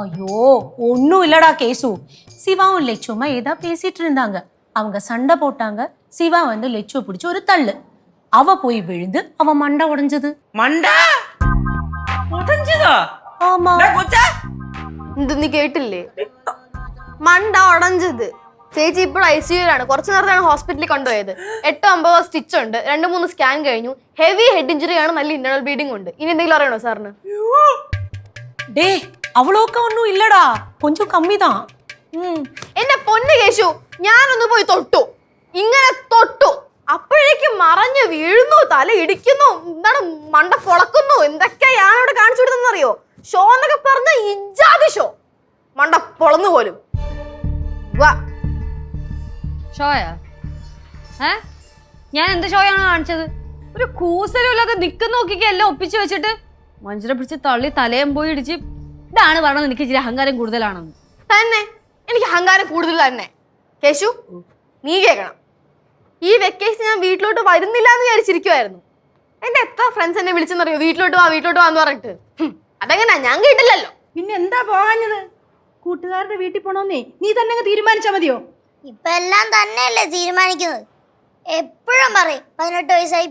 ஐயோ ஒன்னும் இல்லடா கேசு. சிவாவும் லெச்சுமா ஏதா பேசிட்டு இருந்தாங்க. அவங்க சண்டை போட்டாங்க. சிவா வந்து லெச்சுவை பிடிச்சி ஒரு தள்ளு. அவ போய் விழுந்து அவ மண்டை உடைஞ்சது. മണ്ട ഉടഞ്ചതോ? ஆமா. കൊച്ചാ ഇത് നീ കേട്ടില്ലേ? മണ്ട ഉടഞ്ചത്. ചേച്ചി ഇപ്പോൾ ICUലാണ്. കുറച്ചു നേരത്താണ് ഹോസ്പിറ്റലിൽ കൊണ്ടുപോയത്. 8-9 സ്റ്റിച്ച് ഉണ്ട്, 2-3 സ്കാൻ കഴിഞ്ഞു. ഹെവി ഹെഡ് ഇഞ്ചുറി ആണ്, നല്ല ഇന്റർണൽ ബ്ലീഡിംഗ് ഉണ്ട്. ഇനി എന്തെങ്കിലും അറിയണോ സാറിന്? டே அவ்வளோக்கு ஒன்னும் இல்லடா, கொஞ்சம் கம்மி தான். എന്റെ പൊന്ന് കേശു, ഞാനൊന്ന് പോയി തൊട്ടു, ഇങ്ങനെ തൊട്ടു, അപ്പോഴേക്കും മറഞ്ഞു വീഴുന്നു, തല ഇടിക്കുന്നു, എന്താണ് മണ്ട പൊളക്കുന്നു, എന്തൊക്കെയാ ഞാനിവിടെ കാണിച്ചു കൊടുത്തെന്നറിയോ? ഷോ എന്നൊക്കെ പറഞ്ഞ ഇജാതി ഷോ, മണ്ട പൊളന്നു പോലും. വാ ഷോയാ? ഞാൻ എന്ത് ഷോയാണ് കാണിച്ചത്? ഒരു കൂസലും ഇല്ലാതെ നിക്കുന്ന നോക്കിക്ക് എല്ലാം ഒപ്പിച്ചു വെച്ചിട്ട് മനുഷ്യരെ പിടിച്ച് തള്ളി തലയും പോയി ഇടിച്ച്. ഇതാണ് പറഞ്ഞത് എനിക്ക് ഇച്ചിരി അഹങ്കാരം കൂടുതലാണെന്ന്. തന്നെ എനിക്ക് അഹങ്കാരം കൂടുതൽ തന്നെ. കേശു നീ കേൾക്കണം, ഈ വെക്കേഷൻ ഞാൻ വീട്ടിലോട്ട് വരുന്നില്ല എന്ന് വിചാരിച്ചിരിക്കുവായിരുന്നു. എന്റെ എത്ര ഫ്രണ്ട്സ് എന്നെ വിളിച്ചെന്നറിയോ? വീട്ടിലോട്ട് വാ എന്ന് പറഞ്ഞിട്ട്. അതെങ്ങനാ, ഞാൻ കേട്ടില്ലല്ലോ. പിന്നെ എന്താ പോകാഞ്ഞത്? കൂട്ടുകാരുടെ വീട്ടിൽ പോണോന്നേ നീ തന്നെ തീരുമാനിച്ചാ മതിയോ? ഇപ്പൊ എല്ലാം തന്നെയല്ലേ തീരുമാനിക്കുന്നത്. എപ്പോഴും പറയും 18 വയസ്സായി